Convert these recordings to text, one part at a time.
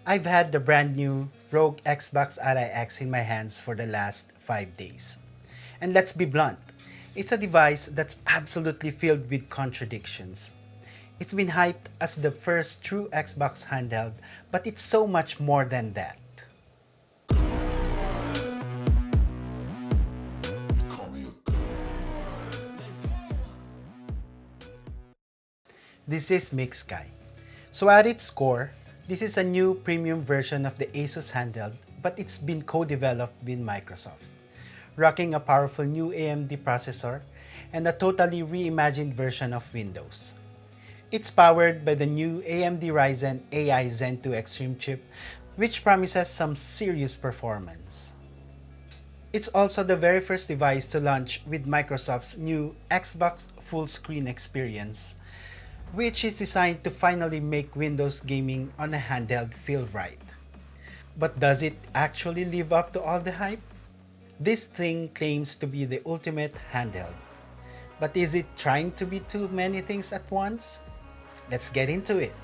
I've had the brand new ROG Xbox Ally X in my hands for the last 5 days. And let's be blunt, it's a device that's absolutely filled with contradictions. It's been hyped as the first true Xbox handheld, but it's so much more than that. This is Mixed Sky. So at its core, this is a new premium version of the Asus handheld, but it's been co-developed with Microsoft, rocking a powerful new AMD processor and a totally reimagined version of Windows. It's powered by the new AMD Ryzen AI Zen 2 Extreme chip, which promises some serious performance. It's also the very first device to launch with Microsoft's new Xbox full screen experience, which is designed to finally make Windows gaming on a handheld feel right. But does it actually live up to all the hype? This thing claims to be the ultimate handheld. But is it trying to be too many things at once? Let's get into it.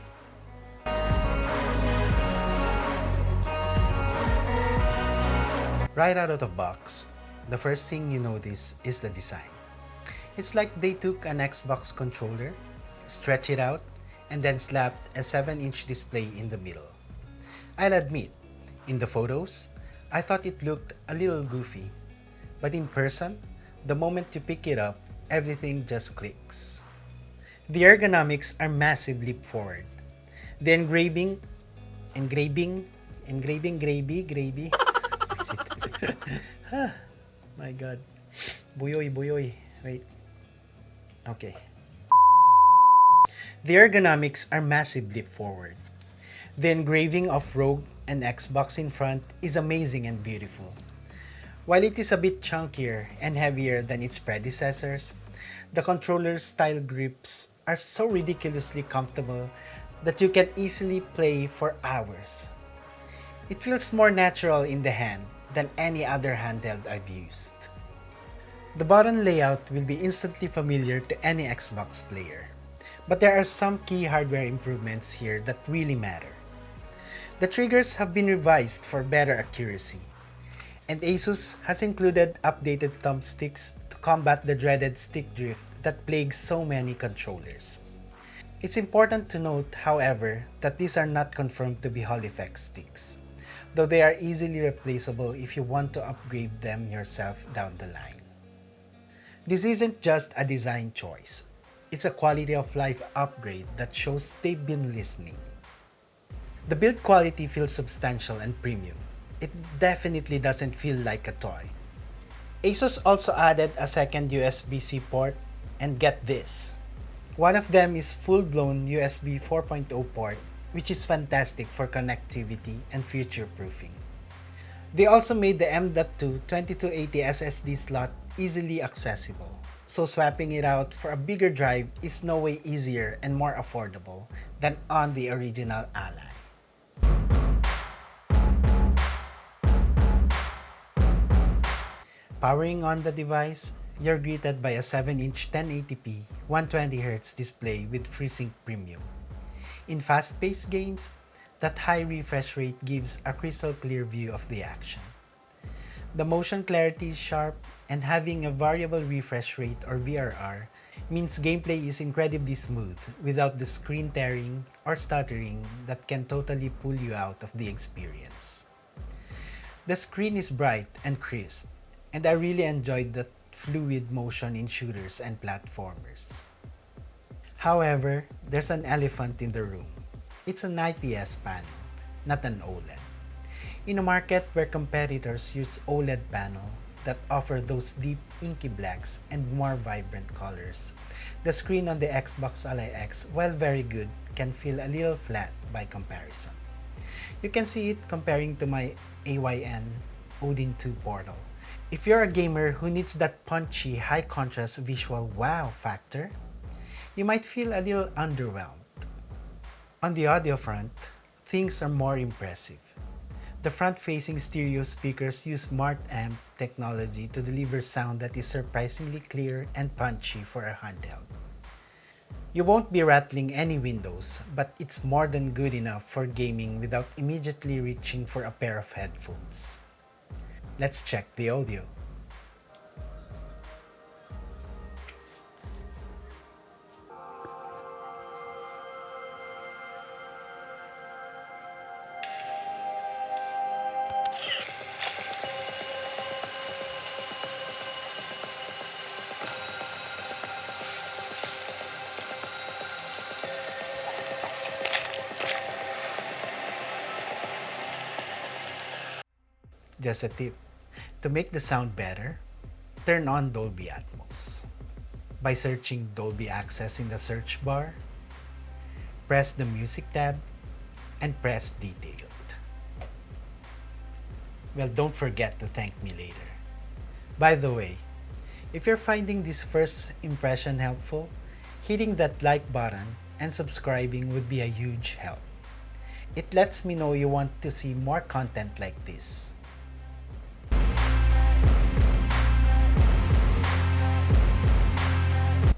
Right out of the box, the first thing you notice is the design. It's like they took an Xbox controller, stretched it out, and then slapped a 7-inch display in the middle. I'll admit, in the photos, I thought it looked a little goofy. But in person, the moment you pick it up, everything just clicks. The ergonomics are massive leap forward. The engraving, gravy. My god. Buyoy. Wait. Okay. The ergonomics are massive leap forward. The engraving of ROG and Xbox in front is amazing and beautiful. While it is a bit chunkier and heavier than its predecessors, the controller's style grips are so ridiculously comfortable that you can easily play for hours. It feels more natural in the hand than any other handheld I've used. The button layout will be instantly familiar to any Xbox player, but there are some key hardware improvements here that really matter. The triggers have been revised for better accuracy, and Asus has included updated thumbsticks to combat the dreaded stick drift that plagues so many controllers. It's important to note, however, that these are not confirmed to be Hall effect sticks, though they are easily replaceable if you want to upgrade them yourself down the line. This isn't just a design choice, it's a quality of life upgrade that shows they've been listening. The build quality feels substantial and premium. It definitely doesn't feel like a toy. Asus also added a second USB-C port, and get this. One of them is full-blown USB 4.0 port, which is fantastic for connectivity and future-proofing. They also made the M.2 2280 SSD slot easily accessible, so swapping it out for a bigger drive is no way easier and more affordable than on the original Ally. Powering on the device, you're greeted by a 7-inch 1080p 120Hz display with FreeSync Premium. In fast-paced games, that high refresh rate gives a crystal clear view of the action. The motion clarity is sharp, and having a variable refresh rate or VRR means gameplay is incredibly smooth without the screen tearing or stuttering that can totally pull you out of the experience. The screen is bright and crisp, and I really enjoyed the fluid motion in shooters and platformers. However, there's an elephant in the room. It's an IPS panel, not an OLED. In a market where competitors use OLED panel that offer those deep inky blacks and more vibrant colors, the screen on the Xbox Ally X, while very good, can feel a little flat by comparison. You can see it comparing to my AYN Odin 2 Portal. If you're a gamer who needs that punchy, high-contrast visual wow factor, you might feel a little underwhelmed. On the audio front, things are more impressive. The front-facing stereo speakers use Smart Amp technology to deliver sound that is surprisingly clear and punchy for a handheld. You won't be rattling any windows, but it's more than good enough for gaming without immediately reaching for a pair of headphones. Let's check the audio. Just a tip, to make the sound better, turn on Dolby Atmos. By searching Dolby Access in the search bar, press the Music tab, and press Detailed. Well, don't forget to thank me later. By the way, if you're finding this first impression helpful, hitting that like button and subscribing would be a huge help. It lets me know you want to see more content like this.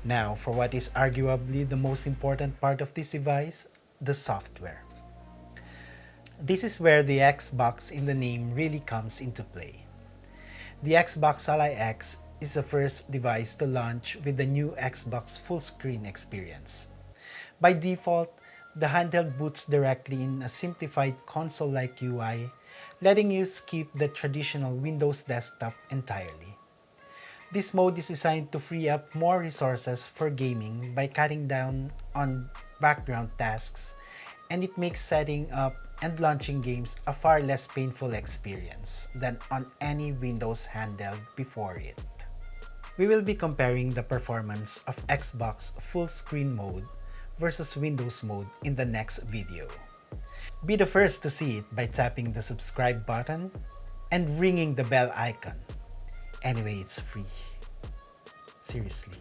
Now, for what is arguably the most important part of this device, the software. This is where the Xbox in the name really comes into play. The Xbox Ally X is the first device to launch with the new Xbox full screen experience. By default, the handheld boots directly in a simplified console-like UI, letting you skip the traditional Windows desktop entirely. This mode is designed to free up more resources for gaming by cutting down on background tasks, and it makes setting up and launching games a far less painful experience than on any Windows handheld before it. We will be comparing the performance of Xbox full screen mode versus Windows mode in the next video. Be the first to see it by tapping the subscribe button and ringing the bell icon. Anyway, it's free. Seriously.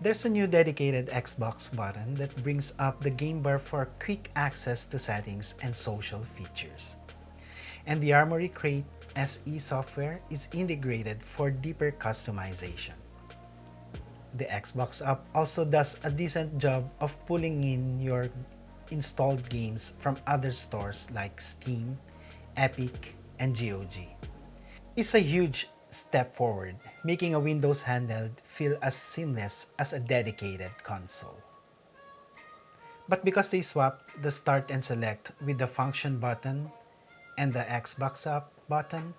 There's a new dedicated Xbox button that brings up the game bar for quick access to settings and social features. And the Armory Crate SE software is integrated for deeper customization. The Xbox app also does a decent job of pulling in your installed games from other stores like Steam, Epic, and GOG. It's a huge step forward, making a Windows handheld feel as seamless as a dedicated console. But because they swapped the Start and Select with the Function button and the Xbox app button,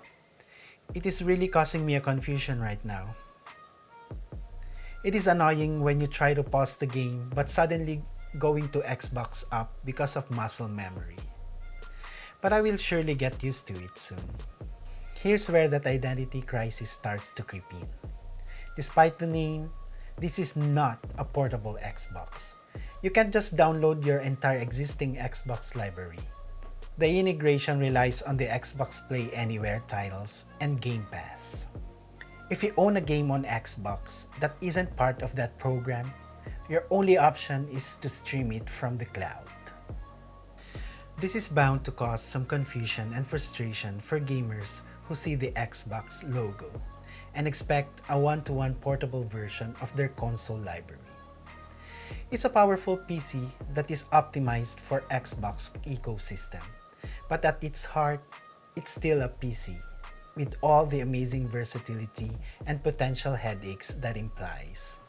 it is really causing me a confusion right now. It is annoying when you try to pause the game but suddenly going to Xbox app because of muscle memory. But I will surely get used to it soon. Here's where that identity crisis starts to creep in. Despite the name, this is not a portable Xbox. You can't just download your entire existing Xbox library. The integration relies on the Xbox Play Anywhere titles and Game Pass. If you own a game on Xbox that isn't part of that program, your only option is to stream it from the cloud. This is bound to cause some confusion and frustration for gamers who see the Xbox logo and expect a one-to-one portable version of their console library. It's a powerful PC that is optimized for Xbox ecosystem, but at its heart, it's still a PC with all the amazing versatility and potential headaches that implies.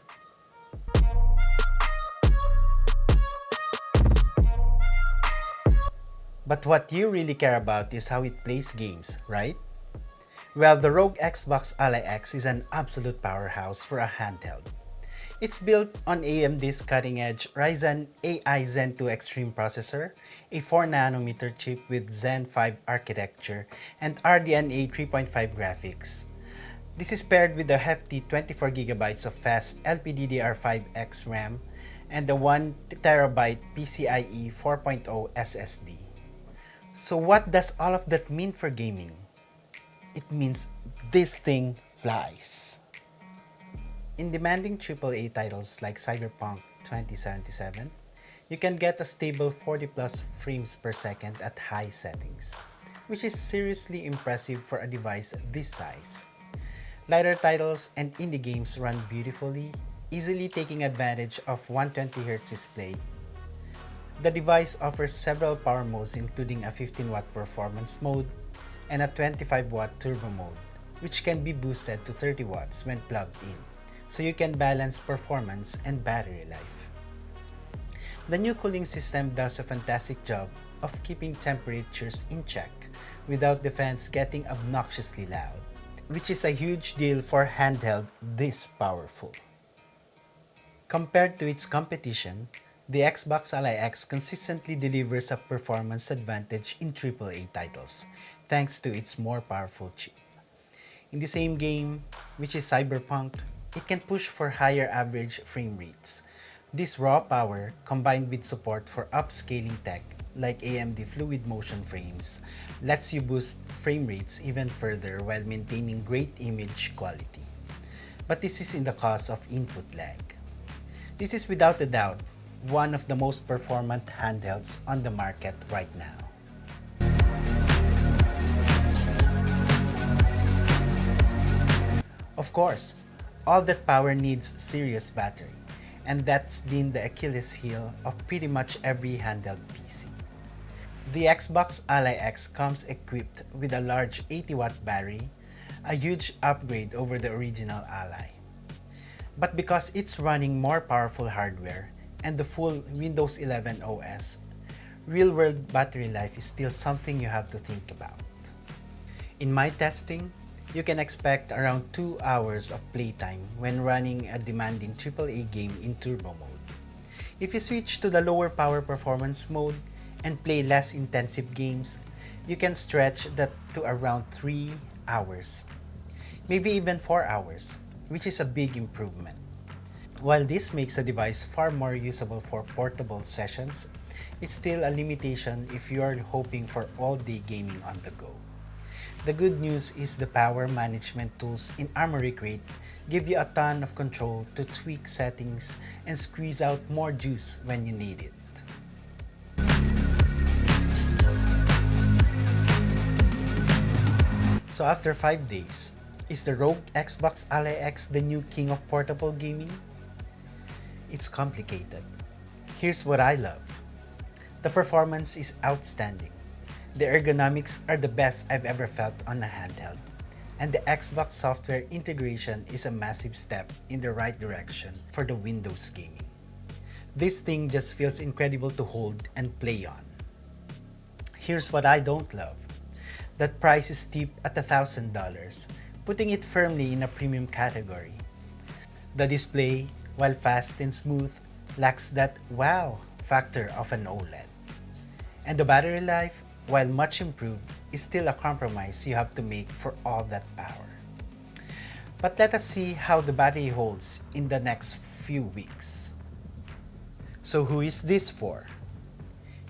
But what you really care about is how it plays games, right? Well, the ROG Xbox Ally X is an absolute powerhouse for a handheld. It's built on AMD's cutting-edge Ryzen AI Zen 2 Extreme processor, a 4nm chip with Zen 5 architecture, and RDNA 3.5 graphics. This is paired with a hefty 24GB of fast LPDDR5X RAM and the 1TB PCIe 4.0 SSD. So what does all of that mean for gaming? It means this thing flies. In demanding AAA titles like Cyberpunk 2077, you can get a stable 40+ frames per second at high settings, which is seriously impressive for a device this size. Lighter titles and indie games run beautifully, easily taking advantage of 120Hz display. The device offers several power modes including a 15-watt performance mode and a 25-watt turbo mode, which can be boosted to 30 watts when plugged in, so you can balance performance and battery life. The new cooling system does a fantastic job of keeping temperatures in check without the fans getting obnoxiously loud, which is a huge deal for handheld this powerful. Compared to its competition, the Xbox Ally X consistently delivers a performance advantage in AAA titles, thanks to its more powerful chip. In the same game, which is Cyberpunk, it can push for higher average frame rates. This raw power, combined with support for upscaling tech like AMD Fluid Motion frames, lets you boost frame rates even further while maintaining great image quality. But this is in the cost of input lag. This is without a doubt one of the most performant handhelds on the market right now. Of course, all that power needs serious battery, and that's been the Achilles heel of pretty much every handheld PC. The Xbox Ally X comes equipped with a large 80-watt battery, a huge upgrade over the original Ally. But because it's running more powerful hardware and the full Windows 11 OS, real-world battery life is still something you have to think about. In my testing, you can expect around 2 hours of playtime when running a demanding AAA game in turbo mode. If you switch to the lower power performance mode and play less intensive games, you can stretch that to around 3 hours, maybe even 4 hours, which is a big improvement. While this makes the device far more usable for portable sessions, it's still a limitation if you are hoping for all-day gaming on the go. The good news is the power management tools in Armoury Crate give you a ton of control to tweak settings and squeeze out more juice when you need it. So after 5 days, is the ROG Xbox Ally X the new king of portable gaming? It's complicated. Here's what I love. The performance is outstanding. The ergonomics are the best I've ever felt on a handheld. And the Xbox software integration is a massive step in the right direction for the Windows gaming. This thing just feels incredible to hold and play on. Here's what I don't love. That price is steep at $1,000, putting it firmly in a premium category. The display, while fast and smooth, lacks that wow factor of an OLED. And the battery life, while much improved, is still a compromise you have to make for all that power. But let us see how the battery holds in the next few weeks. So who is this for?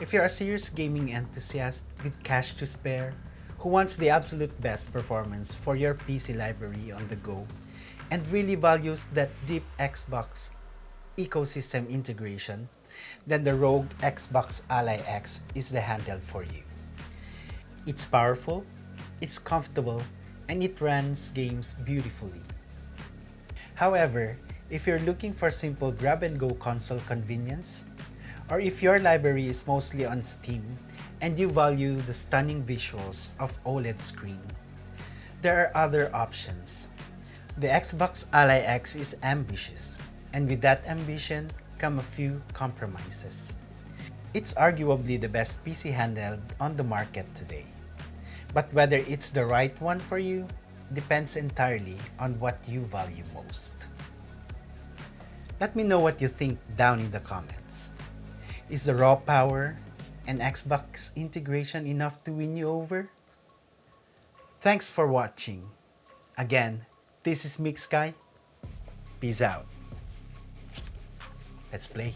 If you're a serious gaming enthusiast with cash to spare, who wants the absolute best performance for your PC library on the go, and really values that deep Xbox ecosystem integration, then the ROG Xbox Ally X is the handheld for you. It's powerful, it's comfortable, and it runs games beautifully. However, if you're looking for simple grab-and-go console convenience, or if your library is mostly on Steam and you value the stunning visuals of OLED screen, there are other options. The Xbox Ally X is ambitious, and with that ambition come a few compromises. It's arguably the best PC handheld on the market today. But whether it's the right one for you depends entirely on what you value most. Let me know what you think down in the comments. Is the raw power and Xbox integration enough to win you over? Thanks for watching. Again, this is Mix Guy. Peace out. Let's play.